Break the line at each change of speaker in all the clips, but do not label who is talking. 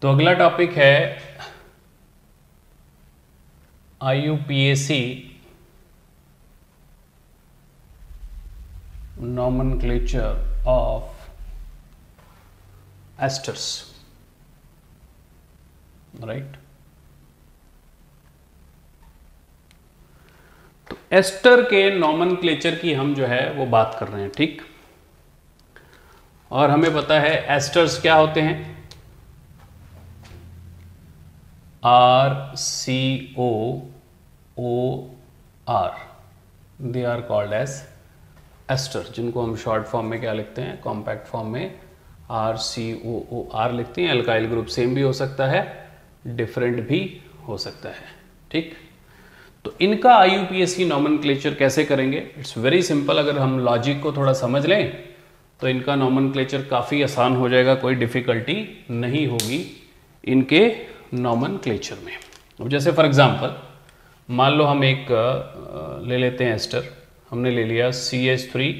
तो अगला टॉपिक है IUPAC nomenclature of esters, right. तो एस्टर के नॉमेनक्लेचर की हम जो है वो बात कर रहे हैं, ठीक। और हमें पता है एस्टर्स क्या होते हैं, RCOOR, they are called as ester, जिनको हम शॉर्ट फॉर्म में क्या लिखते हैं, कॉम्पैक्ट फॉर्म में RCOOR लिखते हैं। अल्काइल ग्रुप सेम भी हो सकता है, डिफरेंट भी हो सकता है, ठीक। तो इनका IUPAC नॉमेनक्लेचर कैसे करेंगे, इट्स वेरी सिंपल। अगर हम लॉजिक को थोड़ा समझ लें तो इनका नॉमेनक्लेचर काफ़ी आसान हो जाएगा, कोई डिफ़िकल्टी नहीं होगी इनके नॉमेनक्लेचर में। अब जैसे फॉर एग्जांपल मान लो हम एक ले लेते हैं एस्टर, हमने ले लिया CH3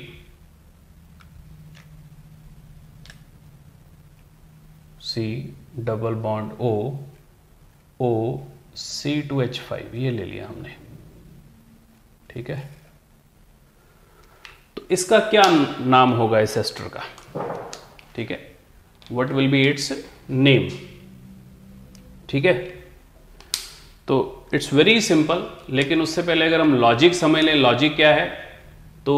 C double bond O C2H5, ये ले लिया हमने, ठीक है। तो इसका क्या नाम होगा इस एस्टर का, ठीक है, what will be it's name, ठीक है। तो इट्स वेरी सिंपल, लेकिन उससे पहले अगर हम लॉजिक समझ लें, लॉजिक क्या है, तो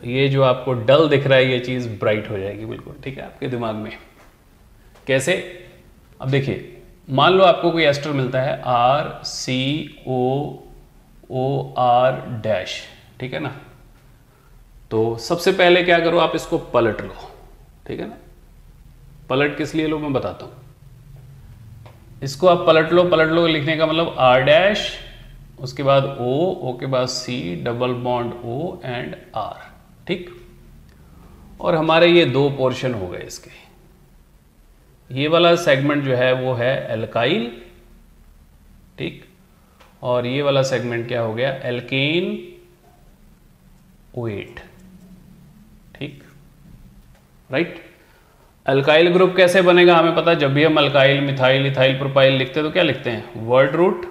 ये जो आपको डल दिख रहा है ये चीज़ ब्राइट हो जाएगी बिल्कुल, ठीक है, आपके दिमाग में। कैसे, अब देखिए, मान लो आपको कोई एस्टर मिलता है RCOOR डैश, ठीक है ना। तो सबसे पहले क्या करो, आप इसको पलट लो, ठीक है ना। पलट किस लिए लो मैं बताता हूं। इसको आप पलट लो लिखने का मतलब R डैश, उसके बाद O के बाद C double bond O and R, ठीक। और हमारे ये दो पोर्शन हो गए इसके। ये वाला सेगमेंट जो है वो है एल्काइल, ठीक, और ये वाला सेगमेंट क्या हो गया, एल्केन OH, ठीक, राइट। अल्काइल ग्रुप कैसे बनेगा हमें पता है, जब भी हम अल्काइल मिथाइल इथाइल प्रोपाइल लिखते हैं तो क्या लिखते हैं, वर्ड रूट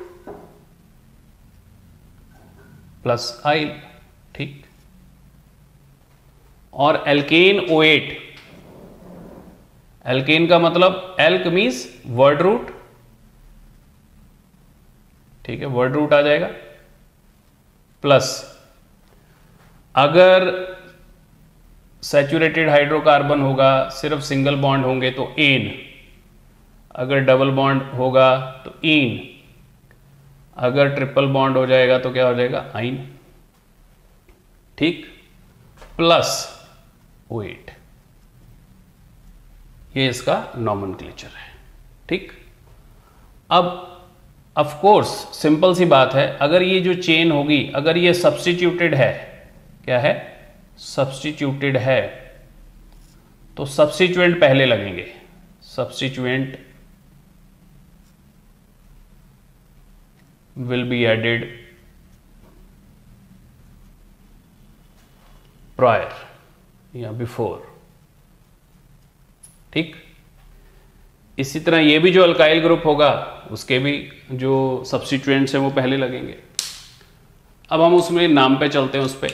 प्लस आइल, ठीक। और एल्केन OH, एल्केन का मतलब एल्क मीन्स वर्ड रूट, ठीक है, वर्ड रूट आ जाएगा, प्लस अगर सैचुरेटेड हाइड्रोकार्बन होगा, सिर्फ सिंगल बॉन्ड होंगे तो एन, अगर डबल बॉन्ड होगा तो ईन, अगर ट्रिपल बॉन्ड हो जाएगा तो क्या हो जाएगा, आइन, ठीक, प्लस OH। ये इसका नॉमेनक्लेचर है, ठीक। अब ऑफ कोर्स सिंपल सी बात है, अगर ये जो चेन होगी, अगर ये सब्स्टिट्यूटेड है, क्या है, सब्स्टिट्यूटेड है, तो सब्स्टिट्यूएंट पहले लगेंगे, substituent will be added prior या बिफोर, ठीक। इसी तरह ये भी जो अल्काइल ग्रुप होगा उसके भी जो सब्स्टिट्यूएंट्स हैं वो पहले लगेंगे। अब हम उसमें नाम पे चलते हैं, उस पर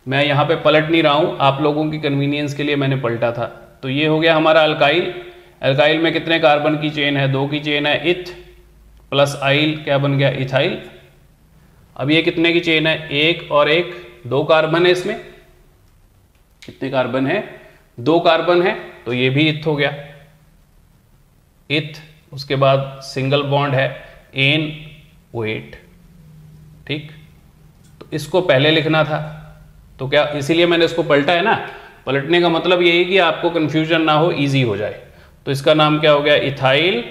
मैं यहाँ पे पलट नहीं रहा हूँ, आप लोगों की कन्वीनियंस के लिए मैंने पलटा था। तो ये हो गया हमारा अल्काइल, अल्काइल में कितने कार्बन की चेन है, 2 की चेन है, इथ प्लस आइल क्या बन गया, इथाइल। अब ये कितने की चेन है, 1 और 1, 2 कार्बन है इसमें, कितने कार्बन है, 2 कार्बन है, तो ये भी इथ हो गया, इथ। उसके बाद सिंगल बॉन्ड है एन OH, ठीक। तो इसको पहले लिखना था, तो क्या, इसीलिए मैंने इसको पलटा है ना। पलटने का मतलब यही कि आपको कंफ्यूजन ना हो, इजी हो जाए। तो इसका नाम क्या हो गया, इथाइल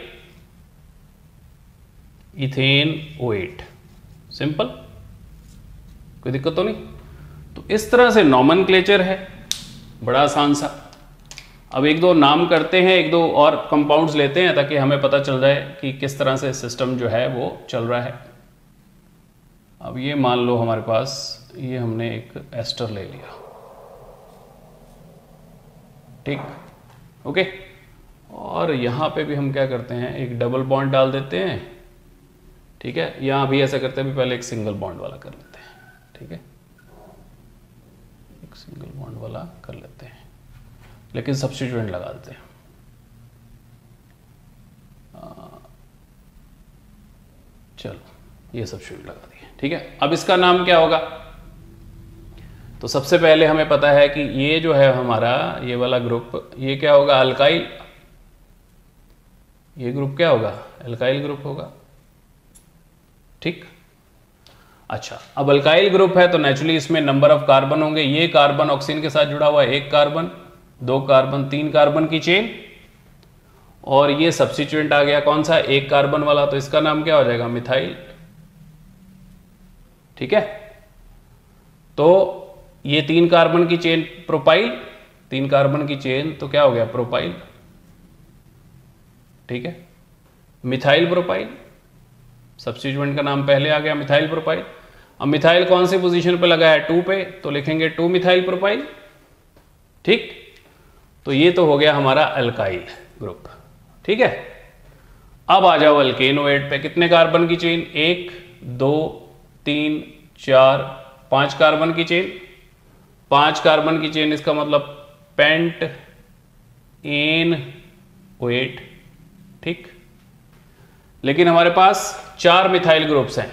इथेन OH, सिंपल, कोई दिक्कत तो नहीं। तो इस तरह से नॉमेनक्लेचर है, बड़ा आसान सा। अब एक दो नाम करते हैं, एक दो और कंपाउंड्स लेते हैं ताकि हमें पता चल जाए कि किस तरह से सिस्टम जो है वो चल रहा है। अब ये मान लो हमारे पास ये हमने एक एस्टर ले लिया, ठीक, ओके। और यहाँ पे भी हम क्या करते हैं, एक डबल बॉन्ड डाल देते हैं, ठीक है। यहाँ भी ऐसा करते हैं, भी पहले एक सिंगल बॉन्ड वाला कर लेते हैं, ठीक है, एक सिंगल बॉन्ड वाला कर लेते हैं, लेकिन सब्स्टिट्यूएंट लगा देते हैं। चलो ये सब्स्टिट्यूएंट लगा दिए, ठीक है। अब इसका नाम क्या होगा, तो सबसे पहले हमें पता है कि ये जो है हमारा ये वाला ग्रुप, ये क्या होगा, अल्काइल। ये ग्रुप क्या होगा, अल्काइल ग्रुप होगा, ठीक। अच्छा, अब अल्काइल ग्रुप है तो नेचुरली इसमें नंबर ऑफ कार्बन होंगे। ये कार्बन ऑक्सीजन के साथ जुड़ा हुआ है, 1 कार्बन, 2 कार्बन, 3 कार्बन की चेन, और ये सब्स्टिट्यूएंट आ गया कौन सा, 1 कार्बन वाला, तो इसका नाम क्या हो जाएगा, मिथाइल, ठीक है। तो ये 3 कार्बन की चेन प्रोपाइल, 3 कार्बन की चेन, तो क्या हो गया, प्रोपाइल, ठीक है, मिथाइल प्रोपाइल। सब्स्टिट्यूएंट का नाम पहले आ गया, मिथाइल प्रोपाइल। अब मिथाइल कौन सी पोजीशन पे लगा है, 2 पे, तो लिखेंगे 2 मिथाइल प्रोपाइल, ठीक। तो ये तो हो गया हमारा अल्काइल ग्रुप, ठीक है। अब आ जाओ अल्केनोएट पे, कितने कार्बन की चेन, 1, 2, 3, 4, 5 कार्बन की चेन, 5 कार्बन की चेन, इसका मतलब पेंट एन ओएट, ठीक। लेकिन हमारे पास 4 मिथाइल ग्रुप्स हैं,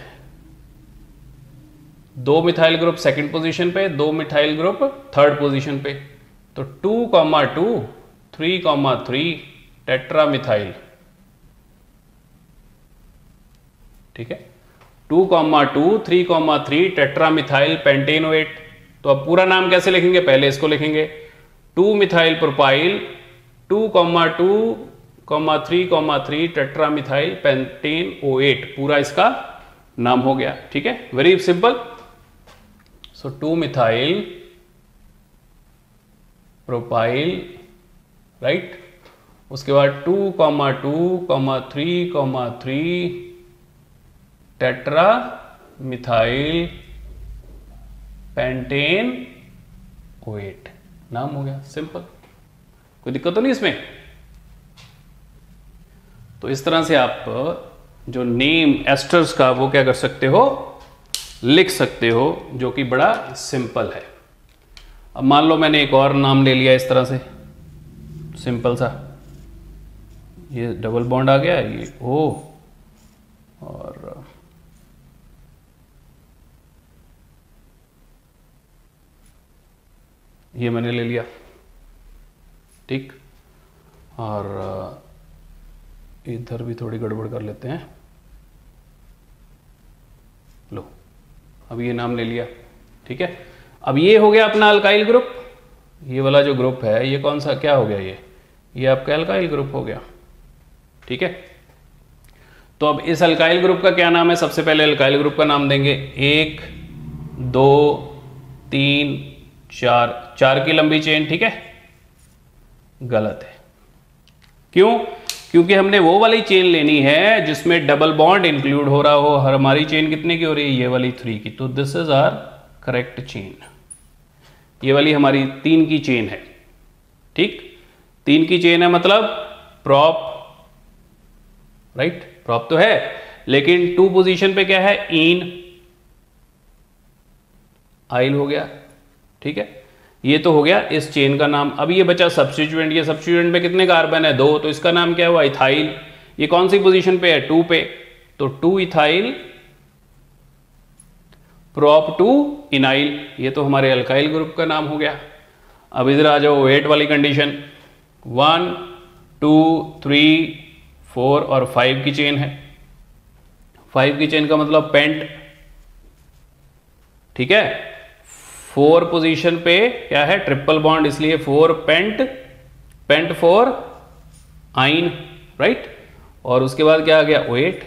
2 मिथाइल ग्रुप सेकंड पोजीशन पे, 2 मिथाइल ग्रुप थर्ड पोजीशन पे, तो 2,2, 3,3 टेट्रा मिथाइल, ठीक है, 2,2, 3,3 टेट्रा मिथाइल पेंटेनोएट। तो अब पूरा नाम कैसे लिखेंगे, पहले इसको लिखेंगे 2 मिथाइल प्रोपाइल 2,2, 3,3 टेट्रा मिथाइल पेंटेनोएट, पूरा इसका नाम हो गया, ठीक है, वेरी सिंपल। सो 2 मिथाइल प्रोपाइल, राइट, उसके बाद 2,2, 3,3 टेट्रा मिथाइल पेंटेन ओएट, नाम हो गया, सिंपल, कोई दिक्कत तो नहीं इसमें। तो इस तरह से आप जो नेम एस्टर्स का वो क्या कर सकते हो, लिख सकते हो, जो कि बड़ा सिंपल है। अब मान लो मैंने एक और नाम ले लिया इस तरह से, सिंपल सा, ये डबल बॉन्ड आ गया, ये ओ, और ये मैंने ले लिया, ठीक। और इधर भी थोड़ी गड़बड़ कर लेते हैं, लो, अब ये नाम ले लिया, ठीक है। अब ये हो गया अपना अल्काइल ग्रुप, ये वाला जो ग्रुप है ये कौन सा क्या हो गया, ये आपका अल्काइल ग्रुप हो गया, ठीक है। तो अब इस अल्काइल ग्रुप का क्या नाम है, सबसे पहले अल्काइल ग्रुप का नाम देंगे 1, 2, 3, 4 की लंबी चेन, ठीक है, गलत है, क्यों, क्योंकि हमने वो वाली चेन लेनी है जिसमें डबल बॉन्ड इंक्लूड हो रहा हो। हमारी चेन कितने की हो रही है, ये वाली 3 की, तो this is our correct chain. ये वाली हमारी 3 की चेन है, ठीक, 3 की चेन है, मतलब प्रॉप, राइट, प्रॉप तो है, लेकिन 2 पोजीशन पे क्या है, इन आइल हो गया, ठीक है। ये तो हो गया इस चेन का नाम। अब ये बचा सब्स्टिट्यूएंट, ये सब्स्टिट्यूएंट में कितने कार्बन है, 2, तो इसका नाम क्या हुआ, इथाइल। ये कौन सी पोजीशन पे है, 2 पे, तो 2 इथाइल प्रॉप 2 इनाइल, ये तो हमारे अल्काइल ग्रुप का नाम हो गया। अब इधर आ जाओ वेट वाली कंडीशन, 1, 2, 3, 4 और 5 की चेन है। 5 की चेन का मतलब पेंट, ठीक है। 4 पोजीशन पे क्या है, ट्रिपल बॉन्ड, इसलिए 4 पेंट 4 आइन, राइट। और उसके बाद क्या आ गया, OH।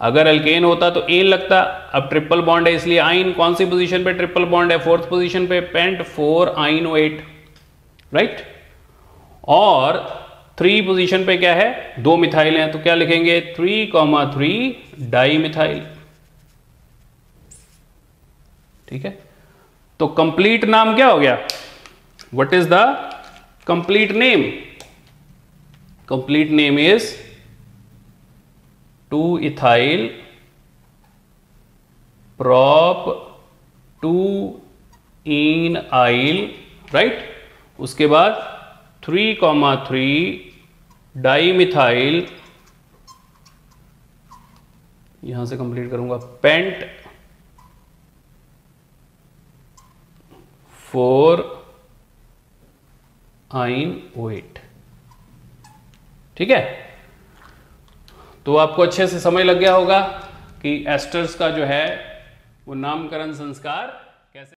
अगर अल्केन होता तो एन लगता, अब ट्रिपल बॉन्ड है इसलिए आइन, कौन सी पोजीशन पे ट्रिपल बॉन्ड है, 4th पोजीशन पे, पेंट 4 आइन OH, राइट। और 3 पोजीशन पे क्या है, 2 मिथाइल हैं, तो क्या लिखेंगे, 3,3 डाई मिथाइल, ठीक है। तो कंप्लीट नाम क्या हो गया, what is the complete name, complete name is 2-ethyl prop 2-enyl, right. उसके बाद 3,3 डाइमिथाइल, यहां से कंप्लीट करूंगा, पेंट 4-ine-OH। ठीक है, तो आपको अच्छे से समझ लग गया होगा कि एस्टर्स का जो है वो नामकरण संस्कार कैसे